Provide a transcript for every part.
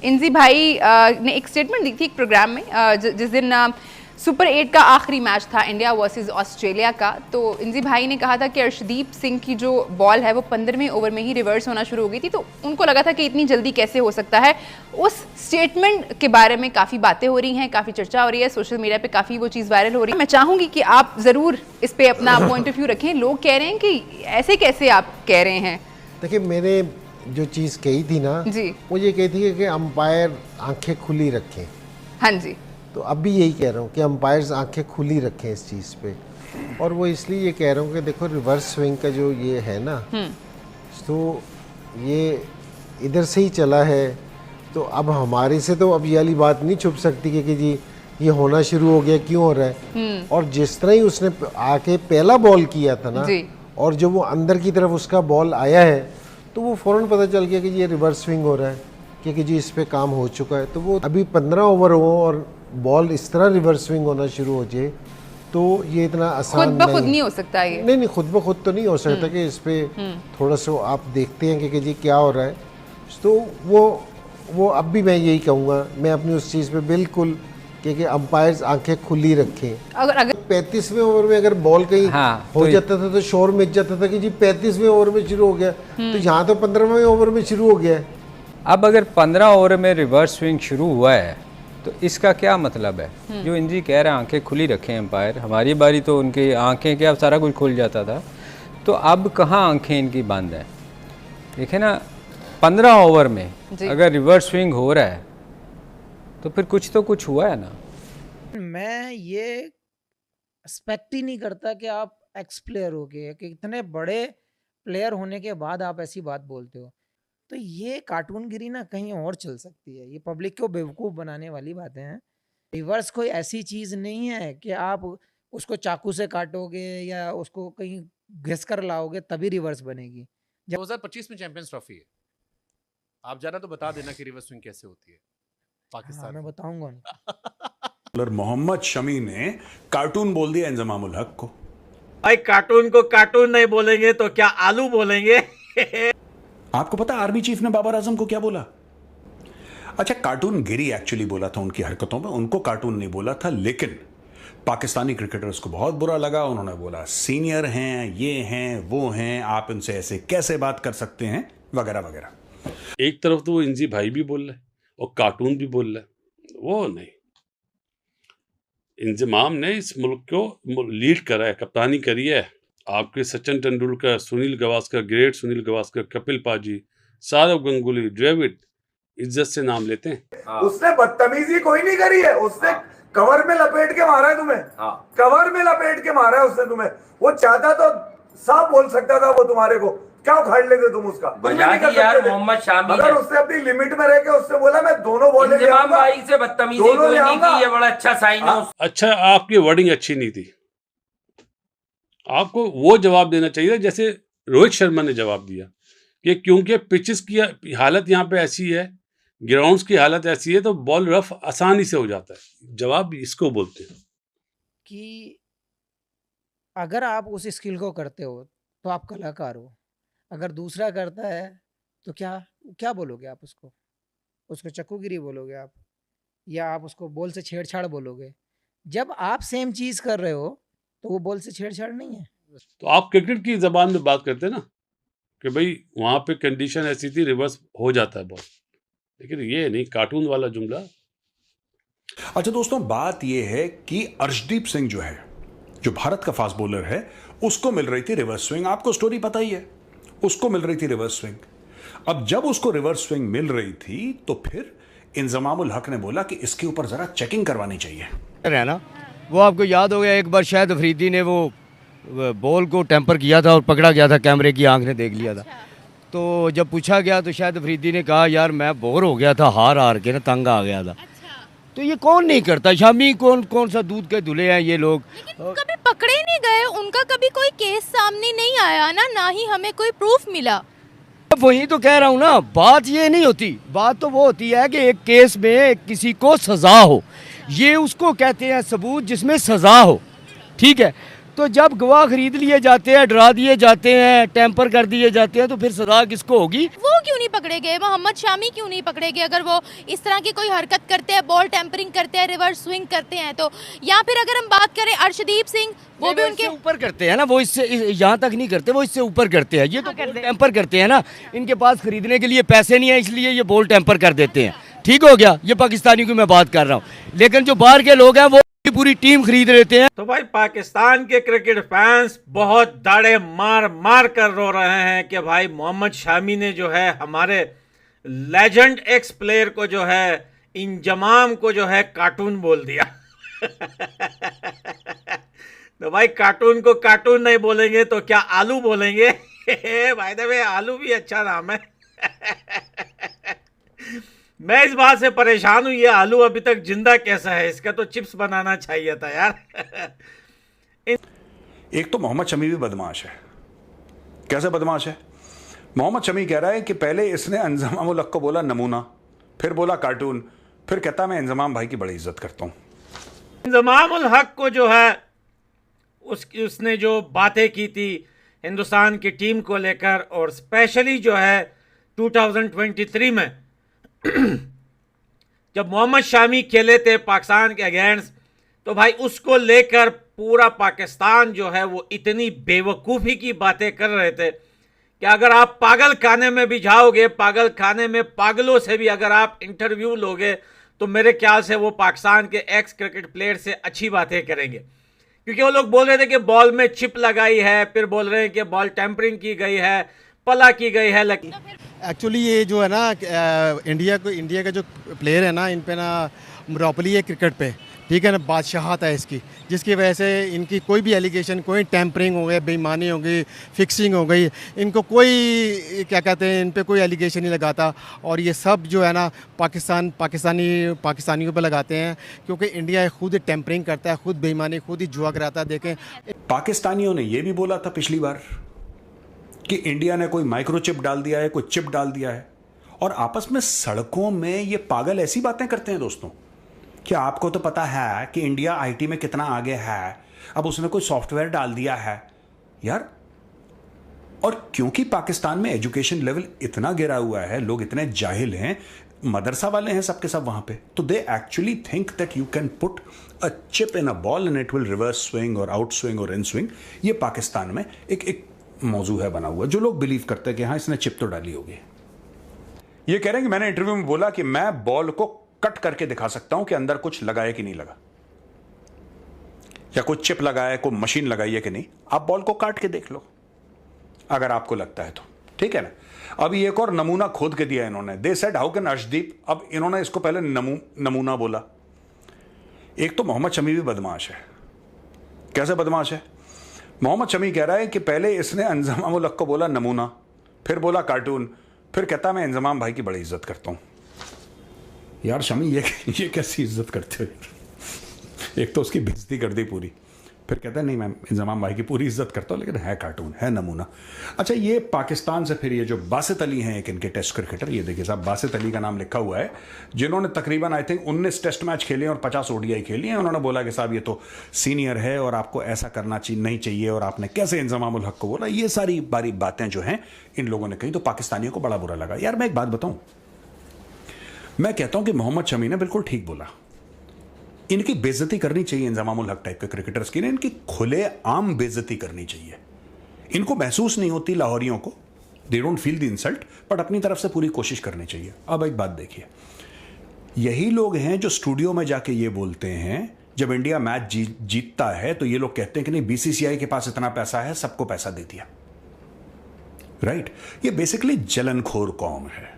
इंजी भाई ने एक स्टेटमेंट दी थी एक प्रोग्राम में जिस दिन सुपर 8 का आखिरी मैच था इंडिया वर्सेस ऑस्ट्रेलिया का। तो इंजी भाई ने कहा था कि अर्शदीप सिंह की जो बॉल है वो 15वें ओवर में ही रिवर्स होना शुरू हो गई थी, तो उनको लगा था कि इतनी जल्दी कैसे हो सकता है। उस स्टेटमेंट के बारे में काफ़ी बातें हो रही हैं, काफ़ी चर्चा हो रही है, सोशल मीडिया पे काफ़ी वो चीज़ वायरल हो रही है। मैं चाहूँगी कि आप ज़रूर इस पर अपना पॉइंट ऑफ व्यू रखें। लोग कह रहे हैं कि ऐसे कैसे आप कह रहे हैं। देखिए, मैंने जो चीज़ कही थी ना जी, वो ये कही थी कि अंपायर आंखें खुली रखें। हाँ जी, तो अब भी यही कह रहा हूँ कि अंपायर्स आंखें खुली रखें इस चीज़ पे। और वो इसलिए ये कह रहा हूँ कि देखो रिवर्स स्विंग का जो ये है ना, तो ये इधर से ही चला है, तो अब हमारे से तो अब ये वाली बात नहीं छुप सकती कि जी ये होना शुरू हो गया, क्यों हो रहा है। और जिस तरह ही उसने आके पहला बॉल किया था ना, और जब वो अंदर की तरफ उसका बॉल आया है तो वो फ़ौरन पता चल गया कि ये रिवर्स स्विंग हो रहा है, क्योंकि जी इस पे काम हो चुका है। तो वो अभी 15 ओवर हो और बॉल इस तरह रिवर्स स्विंग होना शुरू हो जाए तो ये इतना आसान खुद ब खुद नहीं हो सकता ये। नहीं, खुद ब खुद तो नहीं हो सकता कि इस पे थोड़ा सा आप देखते हैं कि जी क्या हो रहा है। तो वो अब भी मैं यही कहूँगा, मैं अपनी उस चीज़ पे बिल्कुल कि अंपायर्स आंखें खुली रखें। अगर 35वें ओवर में अगर बॉल कहीं हो जाता था तो शोर मच जाता था कि जी 35वें ओवर में शुरू हो गया, तो यहाँ तो 15वें ओवर में शुरू हो गया है। अब अगर 15 ओवर में रिवर्स स्विंग शुरू हुआ है तो इसका क्या मतलब है? जो इंजी कह रहे हैं आंखें खुली रखें अंपायर, हमारी बारी तो उनकी आंखें क्या सारा कुछ खुल जाता था, तो अब कहाँ आंखें इनकी बंद हैं? देखें ना, 15 ओवर में अगर रिवर्स स्विंग हो रहा है तो फिर कुछ हुआ है ना। मैं ये एक्सपेक्ट ही नहीं करता कि आप एक्स प्लेयर हो गए, कि इतने बड़े प्लेयर होने के बाद आप ऐसी बात बोलते हो। तो ये कार्टूनगिरी ना कहीं और चल सकती है, ये पब्लिक को बेवकूफ़ बनाने वाली बातें हैं। रिवर्स कोई ऐसी चीज़ नहीं है कि आप उसको चाकू से काटोगे या उसको कहीं घिस कर लाओगे तभी रिवर्स बनेगी। 2025 में चैंपियंस ट्रॉफी है, आप जाना तो बता देना कि रिवर्स स्विंग कैसे होती है पाकिस्तान। मैं बताऊंगा बॉलर मोहम्मद शमी ने कार्टून बोल दिया इंजमामुल हक को। भाई कार्टून को कार्टून नहीं बोलेंगे तो क्या आलू बोलेंगे? आपको पता आर्मी चीफ ने बाबर आजम को क्या बोला? अच्छा, कार्टून गिरी एक्चुअली बोला था उनकी हरकतों में, उनको कार्टून नहीं बोला था, लेकिन पाकिस्तानी क्रिकेटर्स को बहुत बुरा लगा। उन्होंने बोला सीनियर हैं, ये हैं, वो हैं, आप इनसे ऐसे कैसे बात कर सकते हैं, वगैरह वगैरह। एक तरफ तो वो इंजी भाई भी बोल रहे और कार्टून भी बोल रहे, वो नहीं। इंजमाम ने इस मुल्क को लीड करा है, कप्तानी करी है। आपके सचिन तेंदुलकर, सुनील गावस्कर, ग्रेट सुनील गावस्कर, कपिल पाजी, सौरव गंगुली, द्रविड इज्जत से नाम लेते हैं। उसने बदतमीजी कोई नहीं करी है, उसने कवर में लपेट के मारा है तुम्हें। कवर में लपेट के मारा है उसने तुम्हें। वो चाहता तो साफ बोल सकता था वो तुम्हारे को, क्या उखाड़ लेते तुम उसका? यार मोहम्मद शामी अगर उसने अपनी लिमिट में रह के उससे बोला मैं दोनों बॉलें भाई से बदतमीजी कोई नहीं की, ये बड़ा अच्छा साइन है। अच्छा, आपकी वर्डिंग अच्छी नहीं थी, आपको वो जवाब देना चाहिए जैसे रोहित शर्मा ने जवाब दिया कि क्योंकि पिचेस की हालत यहाँ पे ऐसी है, ग्राउंड्स की हालत ऐसी है, तो बॉल रफ आसानी से हो जाता है। जवाब इसको बोलते हैं कि अगर आप उस स्किल को करते हो तो आप कलाकार हो, अगर दूसरा करता है तो क्या बोलोगे आप उसको चक्कूगिरी बोलोगे आप, या आप उसको बॉल से छेड़छाड़ बोलोगे? जब आप सेम चीज़ कर रहे हो तो वो बॉल से छेड़छाड़ नहीं है। तो आप क्रिकेट की जबान में बात करते हैं ना कि भाई वहाँ पे कंडीशन ऐसी थी, रिवर्स हो जाता है बॉल, लेकिन ये नहीं कार्टून वाला जुमला। अच्छा दोस्तों, बात यह है कि अर्शदीप सिंह जो है, जो भारत का फास्ट बॉलर है, उसको मिल रही थी रिवर्स स्विंग। आपको स्टोरी पता ही है, उसको मिल रही थी रिवर्स स्विंग। अब जब उसको रिवर्स स्विंग मिल रही थी तो फिर इंजमामुल हक ने बोला कि इसके ऊपर जरा चेकिंग करवानी चाहिए। है ना, वो आपको याद हो गया, एक बार शायद अफरीदी ने वो बॉल को टेम्पर किया था और पकड़ा गया था, कैमरे की आंख ने देख लिया था। तो जब पूछा गया तो शायद अफरीदी ने कहा यार मैं बोर हो गया था, हार के ना तंग आ गया था। तो ये कौन नहीं करता? शामी कौन सा दूध के धुले हैं ये लोग, कभी पकड़े नहीं गए, उनका कभी कोई केस सामने नहीं आया ना ही हमें कोई प्रूफ मिला। वही तो कह रहा हूँ ना, बात ये नहीं होती, बात तो वो होती है कि एक केस में किसी को सजा हो, ये उसको कहते हैं सबूत जिसमें सजा हो, ठीक है। तो जब गवाह खरीद लिए जाते हैं, डरा दिए जाते हैं, टेम्पर कर दिए जाते हैं, तो फिर सजा किसको होगी? वो क्यों नहीं पकड़े गए? मोहम्मद शामी क्यों नहीं पकड़े गए? अगर वो इस तरह की कोई हरकत करते हैं, बॉल टेम्परिंग करते हैं, रिवर्स स्विंग करते हैं तो। या फिर अगर हम बात करें अर्शदीप सिंह, वो भी उनके ऊपर करते हैं ना, वो इससे यहाँ तक नहीं करते, वो इससे ऊपर करते हैं। ये तो बॉल टेम्पर करते हैं ना, इनके पास खरीदने के लिए पैसे नहीं है, इसलिए ये बॉल टेम्पर कर देते हैं। ठीक हो गया, ये पाकिस्तानी की मैं बात कर रहा हूँ। लेकिन जो बाहर के लोग हैं वो पूरी टीम खरीद लेते हैं। तो भाई पाकिस्तान के क्रिकेट फैंस बहुत दाड़े मार मार कर रो रहे हैं कि भाई मोहम्मद शामी ने जो है हमारे लेजेंड एक्स प्लेयर को जो है इंजमाम को जो है कार्टून बोल दिया। तो भाई कार्टून को कार्टून नहीं बोलेंगे तो क्या आलू बोलेंगे? भाई द वे आलू भी अच्छा नाम है। मैं इस बात से परेशान हूं, ये आलू अभी तक जिंदा कैसा है? इसका तो चिप्स बनाना चाहिए था यार। एक तो मोहम्मद शमी भी बदमाश है। कैसे बदमाश है? मोहम्मद शमी कह रहा है कि पहले इसने इंजमाम उल हक को बोला नमूना, फिर बोला कार्टून, फिर कहता मैं इंजमाम भाई की बड़ी इज्जत करता हूं। इंजमाम उल हक को जो है उसने जो बातें की थी हिंदुस्तान की टीम को लेकर, और स्पेशली जो है 2023 में जब मोहम्मद शामी खेले थे पाकिस्तान के अगेंस्ट, तो भाई उसको लेकर पूरा पाकिस्तान जो है वो इतनी बेवकूफ़ी की बातें कर रहे थे कि अगर आप पागल खाने में भी जाओगे, पागल खाने में पागलों से भी अगर आप इंटरव्यू लोगे, तो मेरे ख्याल से वो पाकिस्तान के एक्स क्रिकेट प्लेयर से अच्छी बातें करेंगे। क्योंकि वो लोग बोल रहे थे कि बॉल में चिप लगाई है, फिर बोल रहे हैं कि बॉल टेम्परिंग की गई है, पला की गई है। लेकिन एक्चुअली ये जो है ना इंडिया का जो प्लेयर है ना, इन पे ना मोनोपोली है क्रिकेट पे, ठीक है ना, बादशाहत है इसकी, जिसकी वजह से इनकी कोई भी एलिगेशन, कोई टेम्परिंग हो गई, बेईमानी हो गई, फिक्सिंग हो गई, इनको कोई क्या कहते हैं, इन पे कोई एलिगेशन नहीं लगाता। और ये सब जो है ना पाकिस्तानियों पे लगाते हैं, क्योंकि इंडिया खुद टेम्परिंग करता है, खुद बेईमानी, खुद ही जुआ कराता है। देखें, पाकिस्तानियों ने यह भी बोला था पिछली बार कि इंडिया ने कोई माइक्रोचिप डाल दिया है, कोई चिप डाल दिया है, और आपस में सड़कों में ये पागल ऐसी बातें करते हैं। दोस्तों, क्या आपको तो पता है कि इंडिया आईटी में कितना आगे है, अब उसने कोई सॉफ्टवेयर डाल दिया है यार। और क्योंकि पाकिस्तान में एजुकेशन लेवल इतना गिरा हुआ है, लोग इतने जाहिल हैं, मदरसा वाले हैं सबके सब वहां पे, तो they actually think that you can put a chip in a ball and it will reverse swing और आउट स्विंग और इन स्विंग। ये पाकिस्तान में एक मौजू है बना हुआ, जो लोग बिलीव करते हैं कि हाँ इसने चिप तो डाली होगी। ये कह रहे हैं कि मैंने इंटरव्यू में बोला कि मैं बॉल को कट करके दिखा सकता हूं कि अंदर कुछ लगा है कि नहीं लगा, या कोई चिप लगा है, कोई मशीन लगाई है कि नहीं। आप बॉल को काट के देख लो अगर आपको लगता है तो, ठीक है ना। अभी एक और नमूना खोद के दिया इन्होंने। They said how can Arshdeep, अब इन्होंने इसको पहले नमूना बोला। एक तो मोहम्मद शमी भी बदमाश है। कैसे बदमाश है? मोहम्मद शमी कह रहा है कि पहले इसने इंजमाम उल हक को बोला नमूना, फिर बोला कार्टून, फिर कहता मैं इंजमाम भाई की बड़ी इज्जत करता हूं। यार शमी, ये कैसी इज्जत करते हो? एक तो उसकी बेइज्जती कर दी पूरी, फिर कहता है नहीं मैं इंजमाम भाई की पूरी इज्जत करता हूं, लेकिन है कार्टून, है नमूना। अच्छा, ये पाकिस्तान से फिर ये जो बासित अली हैं, एक इनके टेस्ट क्रिकेटर, ये देखिए साहब, बासित अली का नाम लिखा हुआ है, जिन्होंने तकरीबन आई थिंक 19 टेस्ट मैच खेले और 50 ओडीआई खेली हैं। उन्होंने बोला कि साहब ये तो सीनियर है और आपको ऐसा करना नहीं चाहिए, और आपने कैसे इंजमाम उल हक को बोला। ये सारी बारी बातें जो हैं इन लोगों ने कही, तो पाकिस्तानियों को बड़ा बुरा लगा। यार मैं एक बात बताऊं, मैं कहता हूं कि मोहम्मद शमी ने बिल्कुल ठीक बोला। इनकी बेइज्जती करनी चाहिए, इंजमाम उल हक टाइप के क्रिकेटर्स की, इनकी खुले आम बेइज्जती करनी चाहिए। इनको महसूस नहीं होती लाहौरियों को, they don't feel the insult, but अपनी तरफ से पूरी कोशिश करनी चाहिए। अब एक बात देखिए, यही लोग हैं जो स्टूडियो में जाके ये बोलते हैं जब इंडिया मैच जीतता है तो ये लोग कहते हैं कि नहीं बीसीसीआई के पास इतना पैसा है, सबको पैसा दे दिया। राइट? ये बेसिकली जलनखोर कौम है।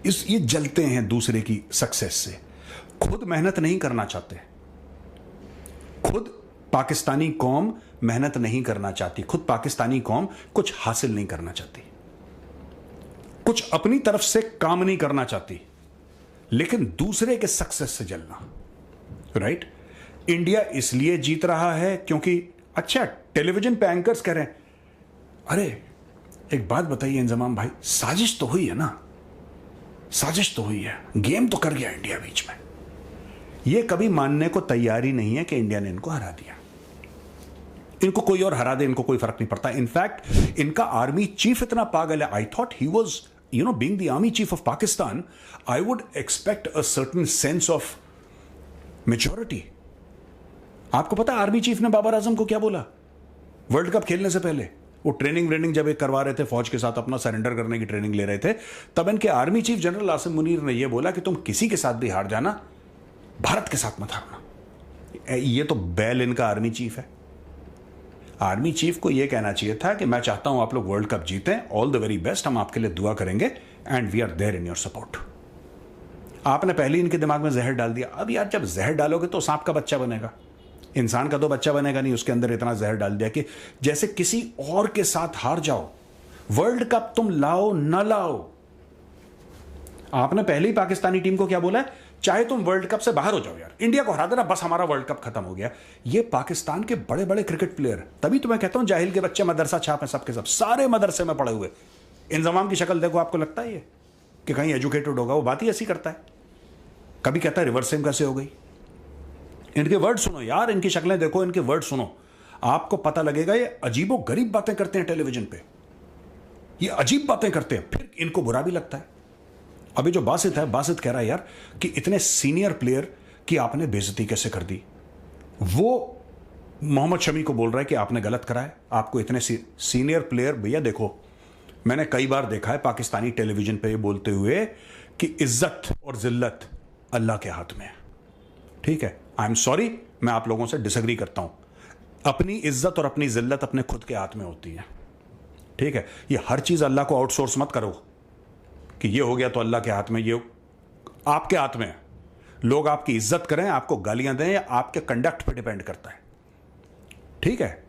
ये जलते हैं दूसरे की सक्सेस से, खुद मेहनत नहीं करना चाहते। खुद पाकिस्तानी कौम मेहनत नहीं करना चाहती, खुद पाकिस्तानी कौम कुछ हासिल नहीं करना चाहती, कुछ अपनी तरफ से काम नहीं करना चाहती, लेकिन दूसरे के सक्सेस से जलना। राइट? इंडिया इसलिए जीत रहा है क्योंकि अच्छा टेलीविजन पे एंकर्स कह रहे हैं, अरे एक बात बताइए इंजमाम भाई, साजिश तो हुई है ना, साजिश तो हुई है, गेम तो कर गया इंडिया बीच में। ये कभी मानने को तैयार ही नहीं है कि इंडिया ने इनको हरा दिया। इनको कोई और हरा दे, इनको कोई फर्क नहीं पड़ता। इनफैक्ट इनका आर्मी चीफ इतना पागल है, I thought he was being the army chief of Pakistan, I would expect a certain sense of maturity. आपको पता आर्मी चीफ ने बाबर आजम को क्या बोला वर्ल्ड कप खेलने से पहले? वो ट्रेनिंग जब एक करवा रहे थे फौज के साथ, अपना सरेंडर करने की ट्रेनिंग ले रहे थे, तब इनके army chief general Asim Munir ने यह बोला कि तुम किसी के साथ भी हार जाना, भारत के साथ मत हारना। ये तो बैल इनका आर्मी चीफ है। आर्मी चीफ को यह कहना चाहिए था कि मैं चाहता हूं आप लोग वर्ल्ड कप जीतें, ऑल द वेरी बेस्ट, हम आपके लिए दुआ करेंगे and we are there in your support. आपने पहले इनके दिमाग में जहर डाल दिया। अब यार जब जहर डालोगे तो सांप का बच्चा बनेगा, इंसान का तो बच्चा बनेगा नहीं। उसके अंदर इतना जहर डाल दिया कि जैसे किसी और के साथ हार जाओ, वर्ल्ड कप तुम लाओ ना लाओ। आपने पहले ही पाकिस्तानी टीम को क्या बोला है, चाहे तुम वर्ल्ड कप से बाहर हो जाओ यार, इंडिया को हरा देना, बस हमारा वर्ल्ड कप खत्म हो गया। ये पाकिस्तान के बड़े बड़े क्रिकेट प्लेयर, तभी तो मैं कहता हूं जाहिल के बच्चे मदरसा छाप हैं सबके सब, सारे मदरसे में पड़े हुए। इंजमाम की शक्ल देखो, आपको लगता है ये कि कहीं एजुकेटेड होगा? वो बात ही ऐसी करता है। कभी कहता है रिवर्स स्विंग कैसे हो गई। इनके वर्ड सुनो यार, इनकी शक्लें देखो, इनके वर्ड सुनो, आपको पता लगेगा ये अजीबो गरीब बातें करते हैं टेलीविजन पे, ये अजीब बातें करते हैं, फिर इनको बुरा भी लगता है। अभी जो बासित है, बासित कह रहा है यार कि इतने सीनियर प्लेयर की आपने बेइज्जती कैसे कर दी। वो मोहम्मद शमी को बोल रहा है कि आपने गलत करा है, आपको इतने सीनियर प्लेयर। भैया देखो, मैंने कई बार देखा है पाकिस्तानी टेलीविजन पे ये बोलते हुए कि इज्जत और जिल्लत अल्लाह के हाथ में है। ठीक है, आई एम सॉरी, मैं आप लोगों से डिसएग्री करता हूं। अपनी इज्जत और अपनी जिल्लत अपने खुद के हाथ में होती है। ठीक है, ये हर चीज अल्लाह को आउटसोर्स मत करो कि ये हो गया तो अल्लाह के हाथ में, ये आपके हाथ में है। लोग आपकी इज्जत करें, आपको गालियां दें, या आपके कंडक्ट पे डिपेंड करता है। ठीक है,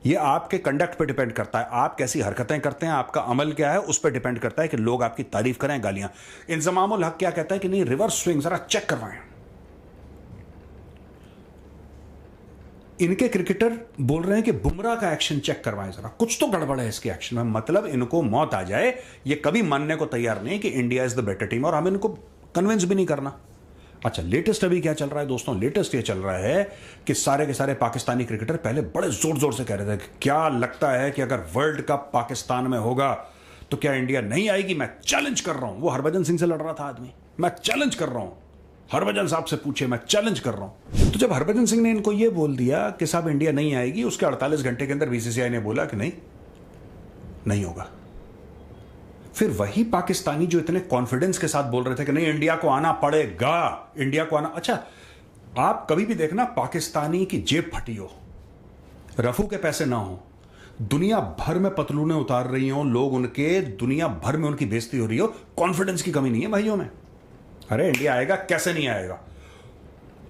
ये आपके कंडक्ट पे डिपेंड करता है, आप कैसी हरकतें करते हैं, आपका अमल क्या है, उस पर डिपेंड करता है कि लोग आपकी तारीफ करें, गालियां। इंजमामुल हक क्या कहता है कि नहीं, रिवर्स स्विंग जरा चेक करवाएं। इनके क्रिकेटर बोल रहे हैं कि बुमराह का एक्शन चेक करवाएं जरा, कुछ तो गड़बड़ है इसके एक्शन में। मतलब इनको मौत आ जाए, ये कभी मानने को तैयार नहीं कि India is the better team, और हमें इनको कन्विंस भी नहीं करना। अच्छा, लेटेस्ट अभी क्या चल रहा है दोस्तों? लेटेस्ट ये चल रहा है कि सारे के सारे पाकिस्तानी क्रिकेटर पहले बड़े जोर जोर से कह रहे थे कि क्या लगता है कि अगर वर्ल्ड कप पाकिस्तान में होगा तो क्या इंडिया नहीं आएगी। मैं चैलेंज कर रहा हूं, वो हरभजन सिंह से लड़ रहा था आदमी, मैं चैलेंज कर रहा हूं, हरभजन साहब से पूछे, मैं चैलेंज कर रहा हूं। तो जब हरभजन सिंह ने इनको यह बोल दिया कि साहब इंडिया नहीं आएगी, उसके 48 घंटे के अंदर बीसीसीआई ने बोला कि नहीं होगा। फिर वही पाकिस्तानी जो इतने कॉन्फिडेंस के साथ बोल रहे थे कि नहीं इंडिया को आना पड़ेगा, इंडिया को आना। अच्छा, आप कभी भी देखना पाकिस्तानी की जेब फटी हो, रफू के पैसे ना हो, दुनिया भर में पतलूने उतार रही हो लोग उनके, दुनिया भर में उनकी बेइज्जती हो रही हो, कॉन्फिडेंस की कमी नहीं है भाइयों में। अरे इंडिया आएगा, कैसे नहीं आएगा,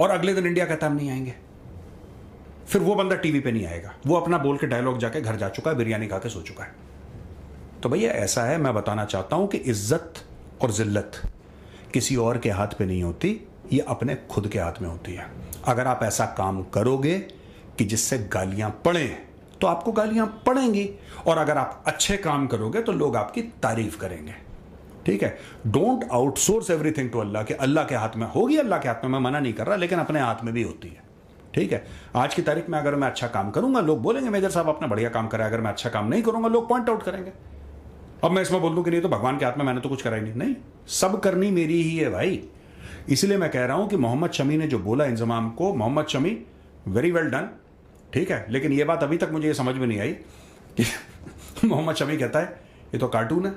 और अगले दिन इंडिया कहता हम नहीं आएंगे। फिर वो बंदा टीवी पे नहीं आएगा, वो अपना बोल के डायलॉग जाके घर जा चुका है, बिरयानी खा के सो चुका है। तो भैया ऐसा है, मैं बताना चाहता हूं कि इज्जत और जिल्लत किसी और के हाथ पे नहीं होती, ये अपने खुद के हाथ में होती है। अगर आप ऐसा काम करोगे कि जिससे गालियां पड़े तो आपको गालियां पड़ेंगी, और अगर आप अच्छे काम करोगे तो लोग आपकी तारीफ करेंगे। ठीक है, don't outsource everything to Allah, के अल्लाह के हाथ में होगी, अल्लाह के हाथ में, मैं मना नहीं कर रहा, लेकिन अपने हाथ में भी होती है। ठीक है, आज की तारीख में अगर मैं अच्छा काम करूंगा लोग बोलेंगे मेजर साहब आपने बढ़िया काम करा, अगर मैं अच्छा काम नहीं करूंगा लोग पॉइंट आउट करेंगे। अब मैं इसमें बोल दूं कि नहीं तो भगवान के हाथ में, मैंने तो कुछ करा ही नहीं, सब करनी मेरी ही है भाई। इसलिए मैं कह रहा हूं कि मोहम्मद शमी ने जो बोला इंजमाम को, Mohammed Shami very well done. ठीक है, लेकिन यह बात अभी तक मुझे ये समझ में नहीं आई कि मोहम्मद शमी कहता है ये तो कार्टून है।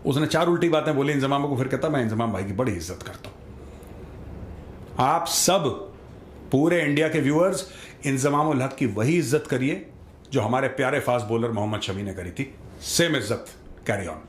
उसने 4 उल्टी बातें बोली इंजमाम को, फिर कहता मैं इंजमाम भाई की बड़ी इज्जत करता हूं। आप सब पूरे इंडिया के व्यूअर्स इंजमाम उल हक की वही इज्जत करिए जो हमारे प्यारे फास्ट बॉलर मोहम्मद शमी ने करी थी। सेम इज्जत, कैरी ऑन।